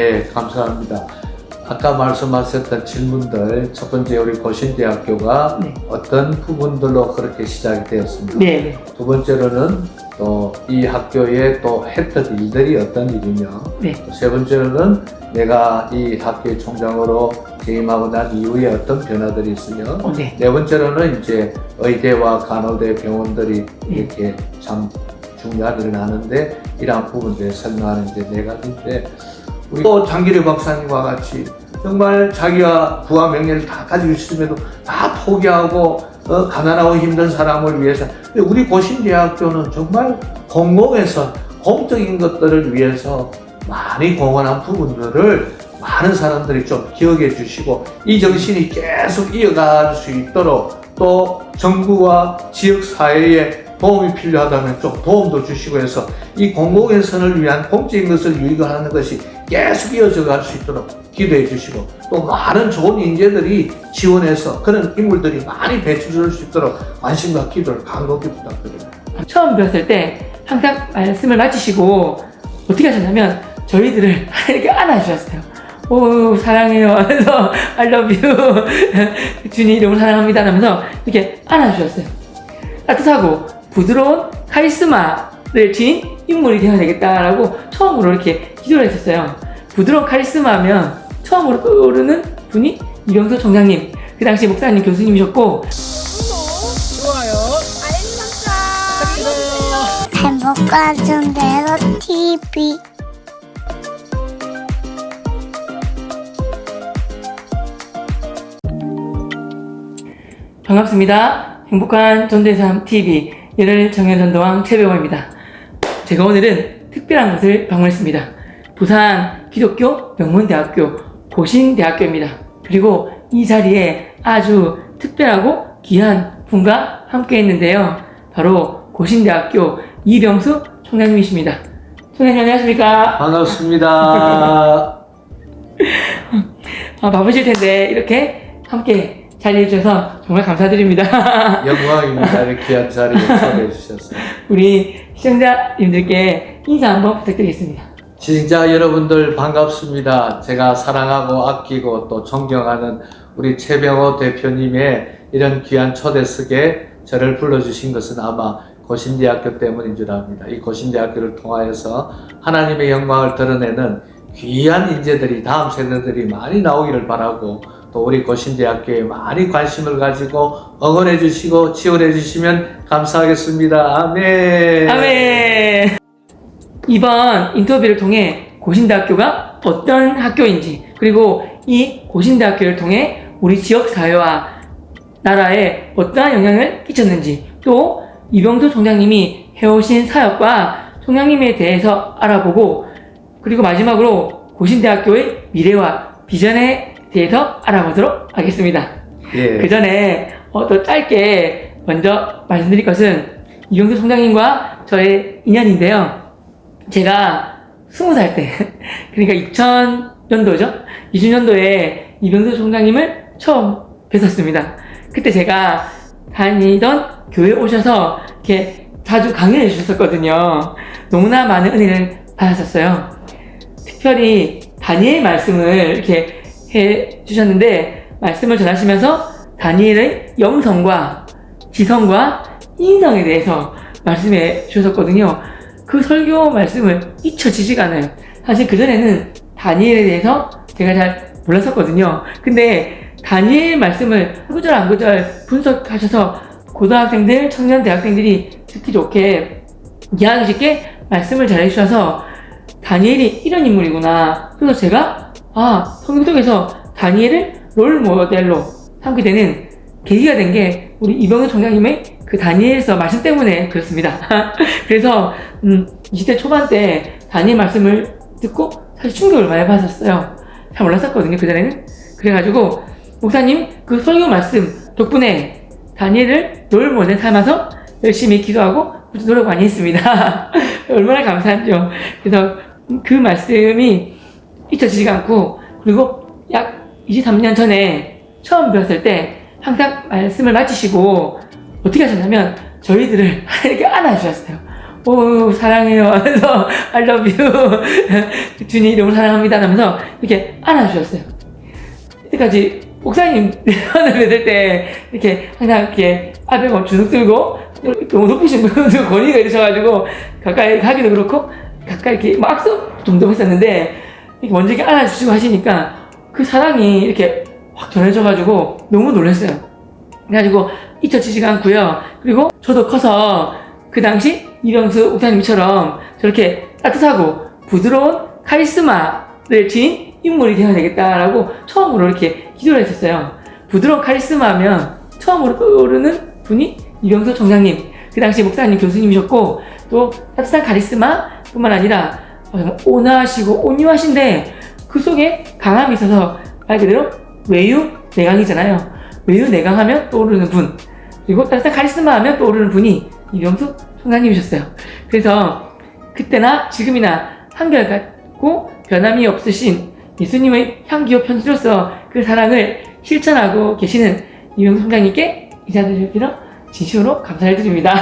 네, 감사합니다. 아까 말씀하셨던 질문들, 첫 번째 우리 고신대학교가 네. 어떤 부분들로 그렇게 시작이 되었습니다. 네. 두 번째로는 또 이 학교에 또 했던 일들이 어떤 일이며, 네. 세 번째로는 내가 이 학교의 총장으로 재임하고 난 이후에 어떤 변화들이 있으며, 네. 네 번째로는 이제 의대와 간호대 병원들이 이렇게 참 중요한 일을 하는데 이러한 부분들에 설명하는 이제 네 가지인데, 우리 또 장기래 박사님과 같이 정말 자기가 부하 명예를 다 가지고 있음에도 다 포기하고 가난하고 힘든 사람을 위해서. 근데 우리 고신대학교는 정말 공공에서 공적인 것들을 위해서 많이 공헌한 부분들을 많은 사람들이 좀 기억해 주시고 이 정신이 계속 이어갈 수 있도록 또 정부와 지역 사회에 도움이 필요하다면 좀 도움도 주시고 해서 이 공공예선을 위한 공적인 것을 유익하는 것이 계속 이어져 갈 수 있도록 기도해 주시고 또 많은 좋은 인재들이 지원해서 그런 인물들이 많이 배출될 수 있도록 관심과 기도를 간곡히 부탁드립니다. 처음 뵀을 때 항상 말씀을 마치시고 어떻게 하셨냐면 저희들을 이렇게 안아주셨어요. 오, 사랑해요 하면서 I love you 주님 이름으로 사랑합니다 하면서 이렇게 안아주셨어요. 따뜻하고 부드러운 카리스마를 지닌 인물이 되어야 되겠다라고 처음으로 이렇게 기도를 했었어요. 부드러운 카리스마면 처음으로 떠오르는 분이 이병수 총장님, 그 당시 목사님 교수님이셨고 행복한 대로 TV 반갑습니다. 행복한 전도의 삶 TV 열혈 정현전도왕 최병호입니다. 제가 오늘은 특별한 곳을 방문했습니다. 부산 기독교 명문대학교 고신대학교입니다. 그리고 이 자리에 아주 특별하고 귀한 분과 함께 했는데요. 바로 고신대학교 이병수 총장님이십니다. 총장님 안녕하십니까? 반갑습니다. 바쁘실 텐데 이렇게 함께 자리해 주셔서 정말 감사드립니다. 영광입니다. 이렇게 귀한 자리에 초대해 주셔서. 우리 시청자님들께 인사 한번 부탁드리겠습니다. 시청자 여러분들 반갑습니다. 제가 사랑하고 아끼고 또 존경하는 우리 최병호 대표님의 이런 귀한 초대석에 저를 불러주신 것은 아마 고신대학교 때문인 줄 압니다. 이 고신대학교를 통하여서 하나님의 영광을 드러내는 귀한 인재들이 다음 세대들이 많이 나오기를 바라고 또 우리 고신대학교에 많이 관심을 가지고 응원해 주시고 지원해 주시면 감사하겠습니다. 아멘. 아멘. 이번 인터뷰를 통해 고신대학교가 어떤 학교인지 그리고 이 고신대학교를 통해 우리 지역사회와 나라에 어떠한 영향을 끼쳤는지 또 이병수 총장님이 해오신 사역과 총장님에 대해서 알아보고 그리고 마지막으로 고신대학교의 미래와 비전에 대해서 알아보도록 하겠습니다. 예. 그 전에 또 짧게 먼저 말씀드릴 것은 이병수 총장님과 저의 인연인데요. 제가 20살 때, 그러니까 2000년도죠? 2000년도에 이병수 총장님을 처음 뵀었습니다. 그때 제가 다니던 교회에 오셔서 이렇게 자주 강연해 주셨었거든요. 너무나 많은 은혜를 받았었어요. 특별히 다니엘 말씀을 이렇게 해 주셨는데, 말씀을 전하시면서 다니엘의 영성과 지성과 인성에 대해서 말씀해 주셨었거든요. 그 설교 말씀을 잊혀지지가 않아요. 사실 그전에는 다니엘에 대해서 제가 잘 몰랐었거든요. 근데 다니엘 말씀을 한 구절 한 구절 분석하셔서 고등학생들, 청년 대학생들이 듣기 좋게 이해하기 쉽게 말씀을 잘 해주셔서 다니엘이 이런 인물이구나. 그래서 제가 성경 속에서 다니엘을 롤 모델로 삼게 되는 계기가 된 게 우리 이병수 총장님의 그 다니엘서 말씀 때문에 그렇습니다. 그래서 20대 초반 때 다니엘 말씀을 듣고 사실 충격을 많이 받았어요. 잘 몰랐었거든요, 그전에는. 그래가지고 목사님 그 설교 말씀 덕분에 다니엘을 롤 모델 삼아서 열심히 기도하고 노력 많이 했습니다. 얼마나 감사하죠. 그래서 그 말씀이 잊혀지지가 않고 그리고 약 23년 전에 처음 배웠을 때 항상 말씀을 마치시고 어떻게 하셨냐면 저희들을 이렇게 안아주셨어요. 오 사랑해요 하면서 I love you 주님 이름으로 사랑합니다 하면서 이렇게 안아주셨어요. 이때까지 목사님 하늘 뵐 때 이렇게 항상 이렇게 앞에 뭐 주눅 들고 너무 높으신 분들 거리가 이러셔가지고 가까이 가기도 그렇고 가까이 이렇게 막 악수 정도 했었는데 이렇게 먼저 이렇게 안아주시고 하시니까 그 사랑이 이렇게 확 전해져가지고 너무 놀랐어요. 그래가지고 잊혀지지가 않고요. 그리고 저도 커서 그 당시 이병수 목사님처럼 저렇게 따뜻하고 부드러운 카리스마를 지닌 인물이 되어야 되겠다라고 처음으로 이렇게 기도를 했었어요. 부드러운 카리스마면 처음으로 떠오르는 분이 이병수 총장님, 그 당시 목사님 교수님이셨고 또 따뜻한 카리스마 뿐만 아니라 정말 온화하시고 온유하신데 그 속에 강함이 있어서 말 그대로 외유내강이잖아요. 외유내강하면 떠오르는 분, 그리고 따뜻한 카리스마 하면 떠오르는 분이 이병수 총장님이셨어요. 그래서 그때나 지금이나 한결같고 변함이 없으신 예수님의 향기와 편지로서 그 사랑을 실천하고 계시는 이병수 총장님께 이 자리를 빌어 진심으로 감사를 드립니다.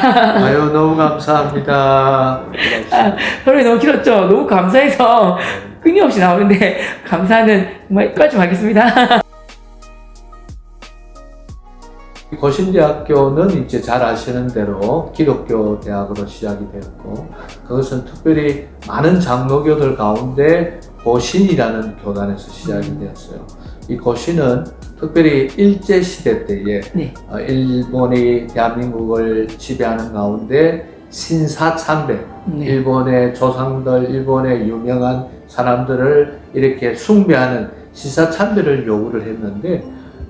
아유, 너무 감사합니다. 설명이 너무 길었죠? 너무 감사해서 끊임없이 나오는데 감사는 정말 여기까지 하겠습니다. 고신대학교는 이제 잘 아시는 대로 기독교 대학으로 시작이 되었고, 그것은 특별히 많은 장로교들 가운데 고신이라는 교단에서 시작이 되었어요. 이 고신은 특별히 일제시대 때에 네. 일본이 대한민국을 지배하는 가운데 신사참배, 네. 일본의 조상들, 일본의 유명한 사람들을 이렇게 숭배하는 신사참배를 요구를 했는데,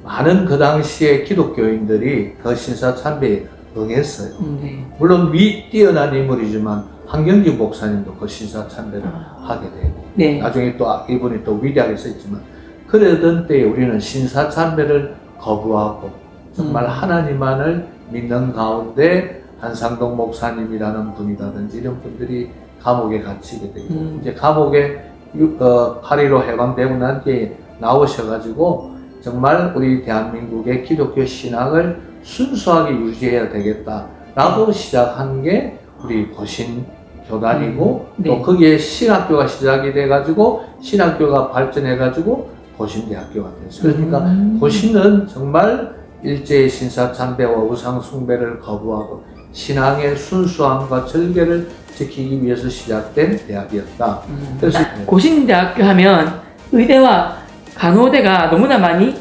많은 그 당시에 기독교인들이 그 신사참배에 응했어요. 네. 물론 뛰어난 인물이지만 한경직 목사님도 그 신사참배를 하게 되고, 네. 나중에 또 이분이 또 위대하게 썼지만, 그러던 때에 우리는 신사참배를 거부하고 정말 하나님만을 믿는 가운데 한상동 목사님이라는 분이라든지 이런 분들이 감옥에 갇히게 되고, 이제 감옥에 8.15 해방되고 난 뒤에 나오셔가지고 정말 우리 대한민국의 기독교 신앙을 순수하게 유지해야 되겠다라고 시작한 게 우리 고신 교단이고, 네. 또 거기에 신학교가 시작이 돼가지고 신학교가 발전해가지고 고신대학교가 됐어요. 그러니까 고신은 정말 일제의 신사참배와 우상숭배를 거부하고 신앙의 순수함과 절개를 지키기 위해서 시작된 대학이었다. 그래서 고신대학교 하면 의대와 간호대가 너무나 많이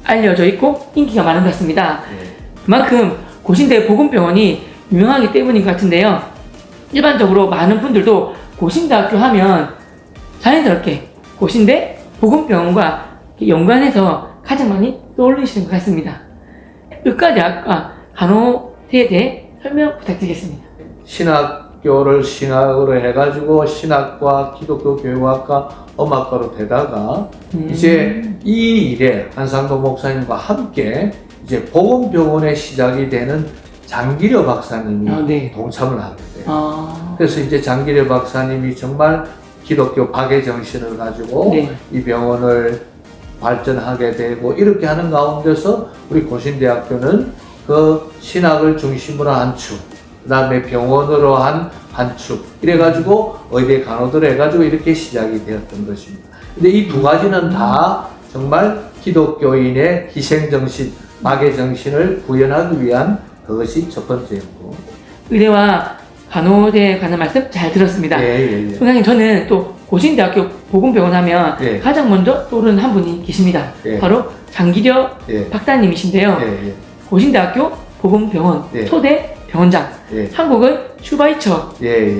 알려져 있고 인기가 많은 것 같습니다. 그만큼 고신대 보건병원이 유명하기 때문인 것 같은데요. 일반적으로 많은 분들도 고신대학교 하면 자연스럽게 고신대 보건병원과 연관해서 가장 많이 떠올리시는 것 같습니다. 의과대학과 간호대에 대해 설명 부탁드리겠습니다. 신학교를 신학으로 해가지고 신학과 기독교 교육학과 음악과로 되다가 이제 이 일에 한상동 목사님과 함께 이제 보건병원의 시작이 되는 장기려 박사님이 네. 동참을 하게 돼요. 그래서 이제 장기려 박사님이 정말 기독교 박애 정신을 가지고 네. 이 병원을 발전하게 되고 이렇게 하는 가운데서 우리 고신대학교는 그 신학을 중심으로 한 축, 그 다음에 병원으로 한 축, 이래가지고 의대 간호들 해가지고 이렇게 시작이 되었던 것입니다. 근데 이 두 가지는 다 정말 기독교인의 희생정신, 박애정신을 구현하기 위한 그것이 첫 번째였고. 의대와 간호대에 관한 말씀 잘 들었습니다. 예. 총장님, 저는 또 고신대학교 보건병원 하면 예. 가장 먼저 떠오르는 한 분이 계십니다. 예. 바로 장기려 예. 박사님이신데요. 예. 고신대학교 보건병원 예. 초대 병원장, 예. 한국의 슈바이처로 예.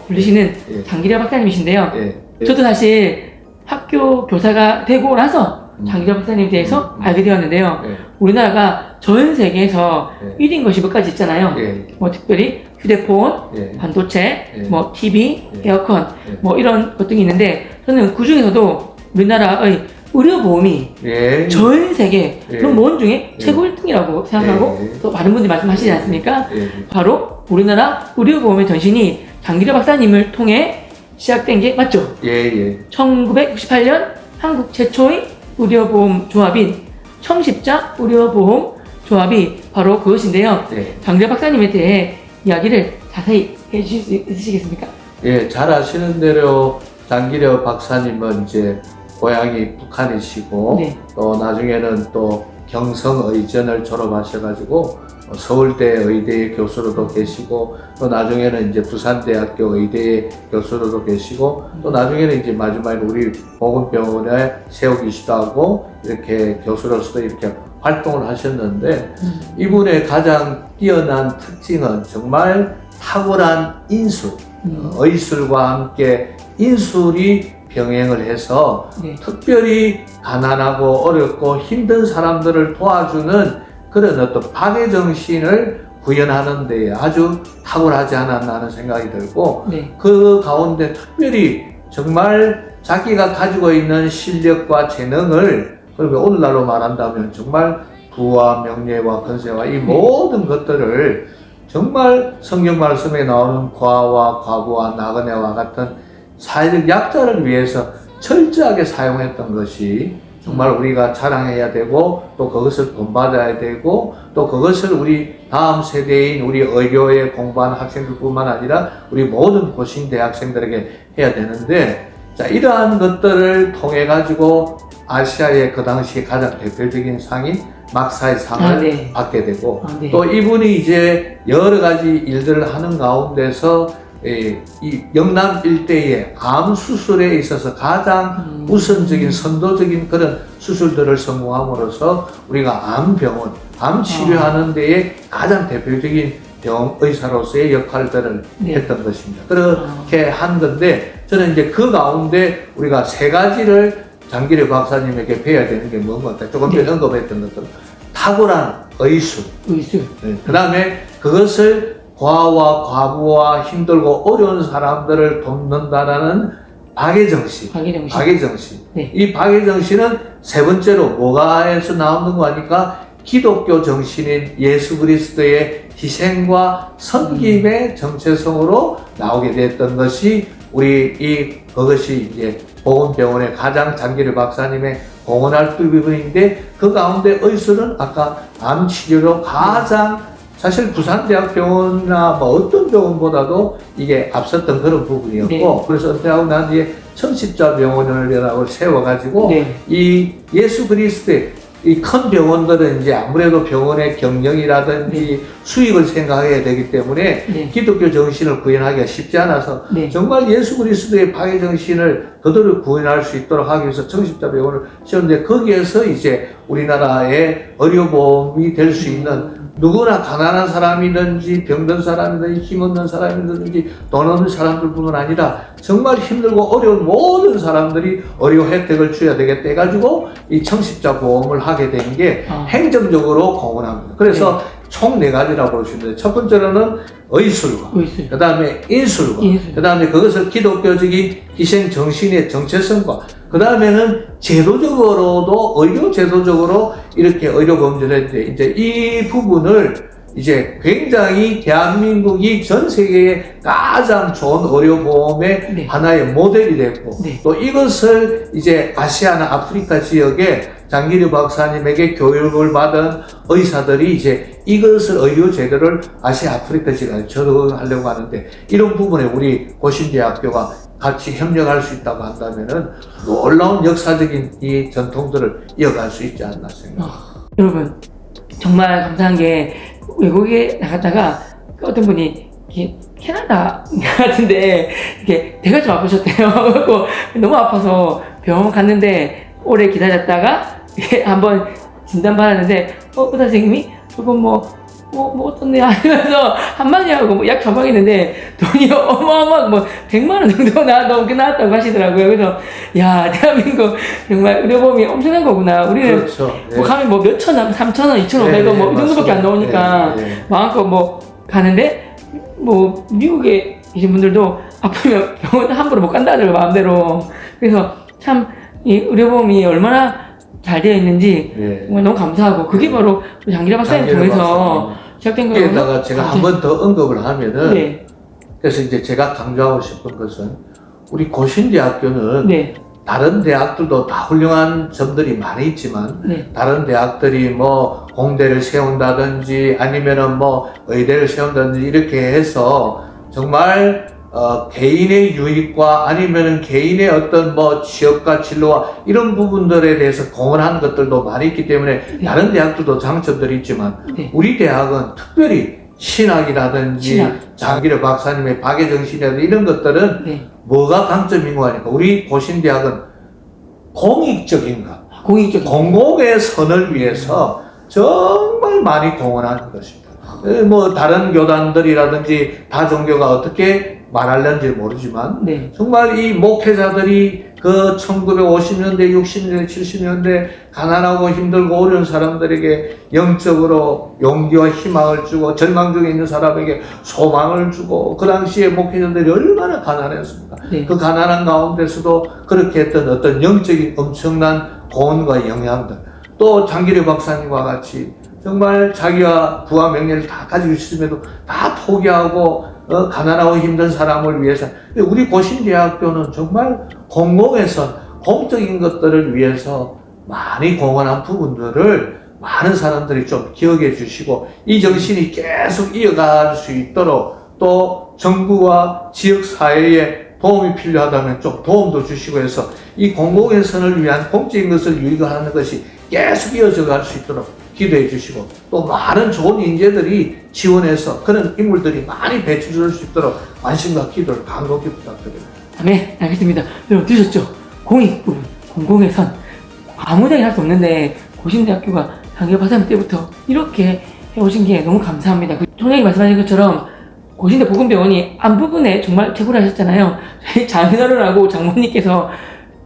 불리시는 예. 장기려 박사님이신데요. 예. 저도 사실 학교 교사가 되고 나서 장기려 박사님에 대해서 알게 되었는데요. 예. 우리나라가 전 세계에서 예. 1인 것이 몇 가지 있잖아요. 예. 뭐 특별히 휴대폰, 예. 반도체, 예. 뭐 TV, 예. 에어컨, 예. 뭐 이런 것 등이 있는데 저는 그 중에서도 우리나라의 의료보험이 예. 전 세계 예. 그런 보험 중에 예. 최고 1등이라고 생각하고 예. 또 많은 분들이 말씀하시지 않습니까? 예. 바로 우리나라 의료보험의 전신이 장기려 박사님을 통해 시작된 게 맞죠? 예. 1968년 한국 최초의 의료보험 조합인 청십자 의료보험 조합이 바로 그것인데요. 예. 장기려 박사님에 대해 이야기를 자세히 해주실 수 있으시겠습니까? 예, 잘 아시는 대로 장기려 박사님은 이제 고향이 북한이시고 네. 또 나중에는 또 경성의전을 졸업하셔가지고 서울대 의대 교수로도 계시고 또 나중에는 이제 부산대학교 의대 교수로도 계시고 또 나중에는 이제 마지막에 우리 보건병원에 세우기시도 하고 이렇게 교수로서도 이렇게 활동을 하셨는데 이분의 가장 뛰어난 특징은 정말 탁월한 인술, 의술과 함께 인술이 병행을 해서 네. 특별히 가난하고 어렵고 힘든 사람들을 도와주는 그런 어떤 박애 정신을 구현하는 데 아주 탁월하지 않았나 하는 생각이 들고 네. 그 가운데 특별히 정말 자기가 가지고 있는 실력과 재능을 그리고 오늘날로 말한다면 정말 부와 명예와 권세와 이 모든 것들을 정말 성경 말씀에 나오는 과와 과부와 나그네와 같은 사회적 약자를 위해서 철저하게 사용했던 것이 정말 우리가 자랑해야 되고 또 그것을 본받아야 되고 또 그것을 우리 다음 세대인 우리 의료에 공부하는 학생들뿐만 아니라 우리 모든 고신 대학생들에게 해야 되는데 자 이러한 것들을 통해 가지고 아시아의 그 당시 가장 대표적인 상인 막사의 상을 네. 받게 되고 네. 또 이분이 이제 여러 가지 일들을 하는 가운데서 이 영남 일대의 암 수술에 있어서 가장 우선적인 선도적인 그런 수술들을 성공함으로써 우리가 암병원, 암 치료하는 데에 가장 대표적인 병 의사로서의 역할들을 네. 했던 것입니다. 그렇게 한 건데 저는 이제 그 가운데 우리가 세 가지를 장기려 박사님에게 배워야 되는 게 뭔 것 같아요. 조금 전에 언급했던 것처럼 탁월한 의술, 의술. 그 다음에 그것을 과와 과부와 힘들고 어려운 사람들을 돕는다라는 박애정신. 박애정신. 박애정신. 네. 이 박애정신은 세 번째로 뭐가에서 나오는 거 하니까 기독교 정신인 예수 그리스도의 희생과 섬김의 정체성으로 나오게 됐던 것이 그것이 이제 보건병원의 가장 장기려 박사님의 공헌할 부분인데 그 가운데 의술은 아까 암 치료로 가장 사실 부산대학병원이나 뭐 어떤 병원보다도 이게 앞섰던 그런 부분이었고 네. 그래서 은퇴하고 난 뒤에 청십자병원을 세워가지고 네. 이 예수 그리스도의 이 큰 병원들은 이제 아무래도 병원의 경영이라든지 수익을 생각해야 되기 때문에 네. 기독교 정신을 구현하기가 쉽지 않아서 네. 정말 예수 그리스도의 박애 정신을 그대로 구현할 수 있도록 하기 위해서 청십자병원을 세웠는데 거기에서 이제 우리나라의 의료보험이 될 수 있는 누구나 가난한 사람이든지 병든 사람이든지 힘없는 사람이든지 돈 없는 사람들뿐만 아니라 정말 힘들고 어려운 모든 사람들이 의료 혜택을 줘야 되겠다 해가지고 이 청십자 보험을 하게 된 게 행정적으로 공헌합니다. 그래서 총 네 가지라고 볼 수 있는데 첫 번째로는 의술과 의술. 그 다음에 인술과 인술. 그 다음에 그것을 기독교적인 희생 정신의 정체성과 그 다음에는 제도적으로도 의료 제도적으로 이렇게 의료보험제를 했는데 이제 이 부분을 이제 굉장히 대한민국이 전 세계에 가장 좋은 의료보험의 네. 하나의 모델이 됐고 네. 또 이것을 이제 아시아나 아프리카 지역에 장기려 박사님에게 교육을 받은 의사들이 이제 이것을 의료 제도를 아시아 아프리카 지역에 적용하려고 하는데 이런 부분에 우리 고신대학교가 같이 협력할 수 있다고 한다면은 놀라운 역사적인 이 전통들을 이어갈 수 있지 않나 생각합니다. 여러분 정말 감사한 게 외국에 나갔다가 어떤 분이 이렇게 캐나다 같은데 이렇게 배가 좀 아프셨대요. 그래서 너무 아파서 병원 갔는데 오래 기다렸다가 이렇게 한번 진단 받았는데 의사 선생님이 그건 뭐 어떻네 하면서 한마디 하고 약 처방했는데 돈이 어마어마하고 뭐 100만 원 정도 넘게 나왔다고 하시더라고요. 그래서 야 대한민국 정말 의료보험이 엄청난 거구나. 우리는 그렇죠. 뭐 가면 뭐 몇천 원, 3천 원, 2,500원 뭐 이 정도밖에 안 나오니까 마음껏 뭐 가는데 뭐 미국에 계신 분들도 아프면 병원 함부로 못 간다는 마음대로. 그래서 참 이 의료보험이 얼마나 잘 되어 있는지 정말 너무 감사하고 그게 바로 장기려 박사님 통해서 시작된 거예요. 여기다가 제가 한 번 더 언급을 하면은 네. 그래서 이제 제가 강조하고 싶은 것은 우리 고신대학교는 네. 다른 대학들도 다 훌륭한 점들이 많이 있지만 네. 다른 대학들이 뭐 공대를 세운다든지 아니면은 뭐 의대를 세운다든지 이렇게 해서 정말 개인의 유익과 아니면은 개인의 어떤 뭐 취업과 진로와 이런 부분들에 대해서 공헌하는 것들도 많이 있기 때문에 네. 다른 대학들도 장점들이 있지만 네. 우리 대학은 특별히 신학이라든지 신학. 장기려 박사님의 박애정신이라든지 이런 것들은 네. 뭐가 강점인 거 아닙니까? 우리 고신대학은 공익적인 것, 공익적인. 공공의 선을 위해서 정말 많이 공헌하는 것입니다. 뭐 다른 교단들이라든지 다 종교가 어떻게 말하려는지 모르지만 네. 정말 이 목회자들이 그 1950년대, 60년대, 70년대 가난하고 힘들고 어려운 사람들에게 영적으로 용기와 희망을 주고 절망 중에 있는 사람에게 소망을 주고 그 당시에 목회자들이 얼마나 가난했습니까? 네. 그 가난한 가운데서도 그렇게 했던 어떤 영적인 엄청난 고언과 영향들 또 장기려 박사님과 같이 정말 자기와 부하 명예를 다 가지고 있음에도 다 포기하고 가난하고 힘든 사람을 위해서 우리 고신대학교는 정말 공공에서 공적인 것들을 위해서 많이 공헌한 부분들을 많은 사람들이 좀 기억해 주시고 이 정신이 계속 이어갈 수 있도록 또 정부와 지역 사회에 도움이 필요하다면 좀 도움도 주시고 해서 이 공공의 선을 위한 공적인 것을 유익하는 것이 계속 이어져 갈 수 있도록 기도해 주시고 또 많은 좋은 인재들이 지원해서 그런 인물들이 많이 배출될 수 있도록 관심과 기도를 간곡히 부탁드립니다. 네, 알겠습니다. 여러분 들으셨죠? 공익 부분, 공공의 선. 아무데나 할 수 없는데 고신대학교가 장기려 박사님 때부터 이렇게 해오신 게 너무 감사합니다. 총장님 말씀하신 것처럼 고신대 보건병원이 암 부분에 정말 최고를 하셨잖아요. 저희 장인어른하고 장모님께서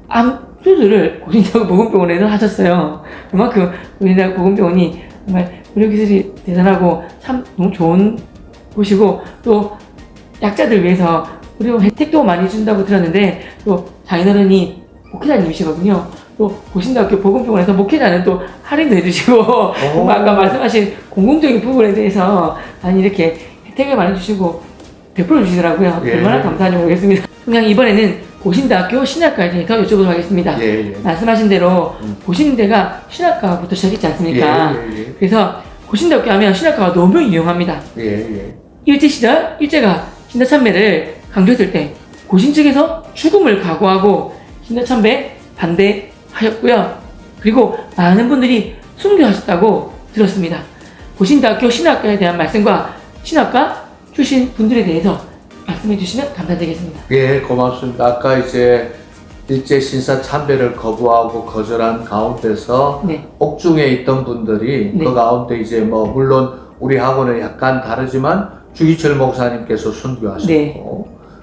암 수술을 고신대학 보건병원에서 하셨어요. 그만큼 고신대학 보건병원이 정말 의료기술이 대단하고 참 너무 좋은 곳이고 또 약자들 위해서 의료 혜택도 많이 준다고 들었는데 또 장인어른이 목회자님이시거든요. 또 고신대학교 보건병원에서 목회자는 또 할인도 해주시고 아까 말씀하신 공공적인 부분에 대해서 많이 이렇게 혜택을 많이 주시고 베풀어 주시더라고요. 예. 얼마나 감사한지 모르겠습니다. 그냥 이번에는 고신대학교 신학과에 대해서 여쭤보도록 하겠습니다. 예. 말씀하신 대로 고신대가 신학과부터 시작했지 않습니까? 예. 그래서 고신대학교 하면 신학과가 너무 유용합니다. 예. 일제 시절 일제가 신사참배를 강조했을 때 고신 측에서 죽음을 각오하고 신사참배 반대하였고요. 그리고 많은 분들이 순교하셨다고 들었습니다. 고신대학교 신학과에 대한 말씀과 신학과 출신 분들에 대해서 말씀해 주시면 감사드리겠습니다. 예, 고맙습니다. 아까 이제 일제 신사 참배를 거부하고 거절한 가운데서 네. 옥중에 있던 분들이 네. 그 가운데 이제 뭐 물론 우리하고는 약간 다르지만 주기철 목사님께서 순교하셨고 네.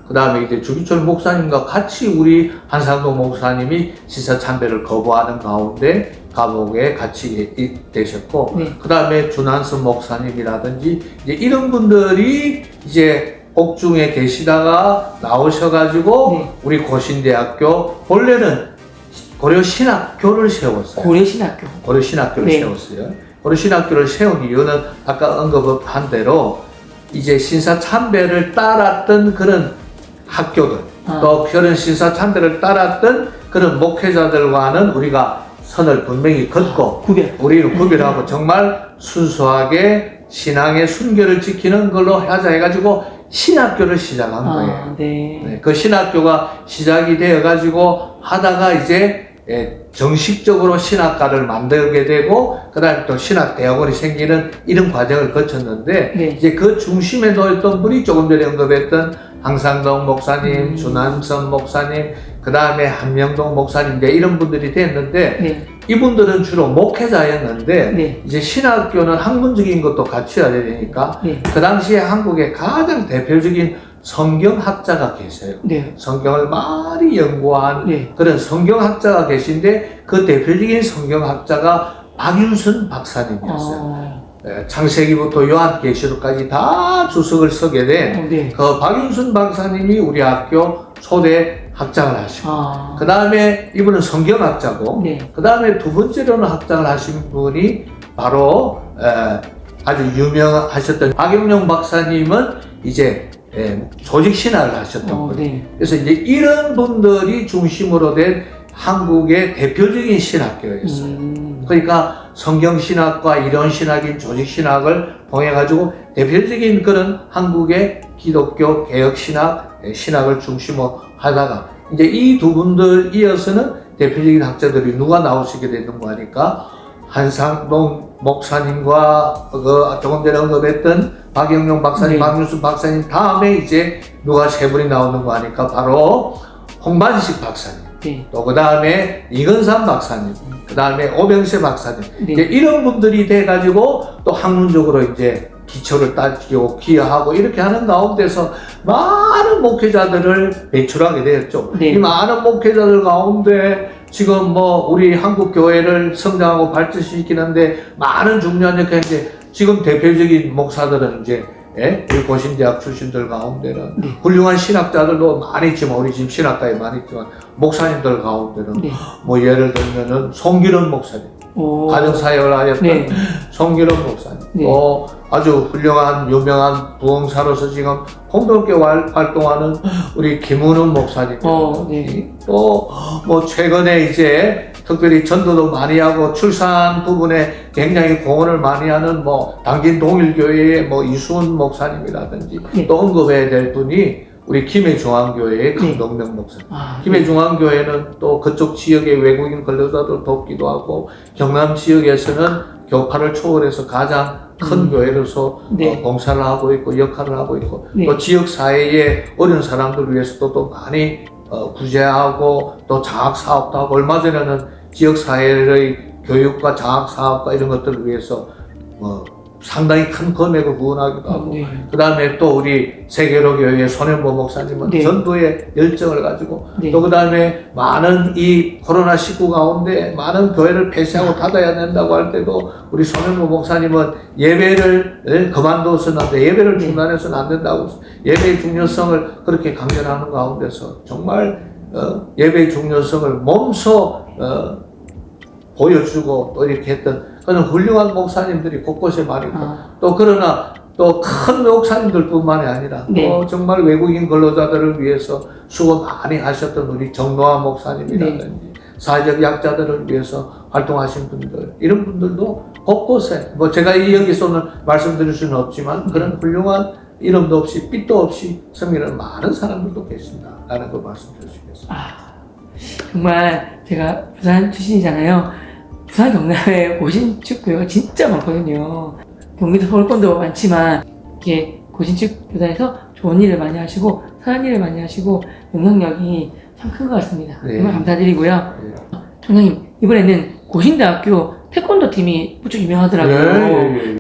그 다음에 이제 주기철 목사님과 같이 우리 한상동 목사님이 신사 참배를 거부하는 가운데 감옥에 같이 계셨고 네. 그 다음에 준한선 목사님이라든지 이제 이런 분들이 이제 옥중에 계시다가 나오셔가지고 네. 우리 고신대학교 본래는 고려신학교를 세웠어요. 고려신학교를 네. 세웠어요. 고려신학교를 세운 이유는 아까 언급한 대로 이제 신사참배를 따랐던 그런 학교들 또 그런 신사참배를 따랐던 그런 목회자들과는 우리가 선을 분명히 걷고 우리는 구별하고 정말 순수하게 신앙의 순결을 지키는 걸로 하자 해가지고 신학교를 시작한 거예요. 네. 그 신학교가 시작이 되어가지고 하다가 이제 정식적으로 신학과를 만들게 되고 그 다음에 또 신학대학원이 생기는 이런 과정을 거쳤는데 네. 이제 그 중심에 놓였던 분이 조금 전에 언급했던 항상동 목사님, 준한선 목사님, 그 다음에 한명동 목사님 이런 분들이 됐는데 네. 이분들은 주로 목회자였는데 네. 이제 신학교는 학문적인 것도 갖춰야 되니까 네. 그 당시에 한국에 가장 대표적인 성경학자가 계세요. 네. 성경을 많이 연구한 네. 그런 성경학자가 계신데 그 대표적인 성경학자가 박윤순 박사님이었어요. 창세기부터 요한계시록까지 다 주석을 서게 된 네. 그 박윤순 박사님이 우리 학교 초대 학장을 하시고 그 다음에 이분은 성경학자고 네. 그 다음에 두 번째로는 학장을 하신 분이 바로 아주 유명하셨던 박영룡 박사님은 이제 조직신학을 하셨던 분이에요. 네. 그래서 이제 이런 분들이 중심으로 된 한국의 대표적인 신학교였어요. 그러니까 성경신학과 이론신학인 조직신학을 통해가지고 대표적인 그런 한국의 기독교 개혁 신학을 중심으로 하다가 이제 이 두 분들 이어서는 대표적인 학자들이 누가 나오시게 되는가 하니까 한상동 목사님과 조금 전에 언급했던 박영용 박사님, 네. 박윤수 박사님 다음에 이제 누가 세 분이 나오는 거 하니까 바로 홍반식 박사님, 네. 또 그 다음에 이건삼 박사님, 그 다음에 오병세 박사님, 네. 이제 이런 분들이 돼가지고 또 학문적으로 이제 기초를 따지고 기여하고 이렇게 하는 가운데서 많은 목회자들을 배출하게 되었죠. 네. 이 많은 목회자들 가운데 지금 뭐 우리 한국 교회를 성장하고 발전시키는데 많은 중요한 역할을 이제 지금 대표적인 목사들은 이제 우리 고신대학 출신들 가운데는 네. 훌륭한 신학자들도 많이 있지만 우리 지금 신학가에 많이 있지만 목사님들 가운데는 네. 뭐 예를 들면은 송기론 목사님, 오. 가정사역을 하였던 네. 송기론 목사님, 네. 또 아주 훌륭한 유명한 부흥사로서 지금 공동교 활동하는 우리 김은훈 목사님, 네. 또 뭐 최근에 이제 특별히 전도도 많이 하고 출산 부분에 굉장히 공헌을 많이 하는 뭐 당진 동일교회의 뭐 이수훈 목사님이라든지 네. 또 언급해야 될 분이 우리 김해중앙교회의 강동명 목사님. 아, 김해중앙교회는 또 그쪽 지역의 외국인 근로자들 돕기도 하고 경남 지역에서는 교파를 초월해서 가장 큰 교회로서 네. 봉사를 하고 있고 역할을 하고 있고 네. 또 지역 사회의 어려운 사람들을 위해서도 또 많이 구제하고 또 장학 사업도 하고 얼마 전에는 지역 사회의 교육과 장학 사업과 이런 것들을 위해서 상당히 큰 금액을 후원하기도 하고 네. 그 다음에 또 우리 세계로 교회의 손현보 목사님은 네. 전도의 열정을 가지고 네. 또 그 다음에 많은 이 코로나19 가운데 많은 교회를 폐쇄하고 닫아야 된다고 할 때도 우리 손현보 목사님은 예배를 그만둬서는 안 돼, 예배를 중단해서는 안 된다고 예배의 중요성을 그렇게 강변하는 가운데서 정말 예배의 중요성을 몸소 보여주고 또 이렇게 했던 그런 훌륭한 목사님들이 곳곳에 많이 있고 또 그러나 또 큰 목사님들뿐만이 아니라 네. 또 정말 외국인 근로자들을 위해서 수고 많이 하셨던 우리 정노아 목사님이라든지 사회적 약자들을 위해서 활동하신 분들 이런 분들도 곳곳에 뭐 제가 여기서는 말씀드릴 수는 없지만 그런 훌륭한 이름도 없이 삐도 없이 섬기는 많은 사람들도 계신다 라는 걸 말씀드릴 수 있겠습니다. 정말 제가 부산 출신이잖아요. 부산 경남에 고신축 교회가 진짜 많거든요. 경기도 서울권도 많지만 이렇게 고신축 교단에서 좋은 일을 많이 하시고 선한 일을 많이 하시고 영향력이 참 큰 것 같습니다. 네. 정말 감사드리고요. 네. 총장님 이번에는 고신대학교 태권도 팀이 무척 유명하더라고요. 네.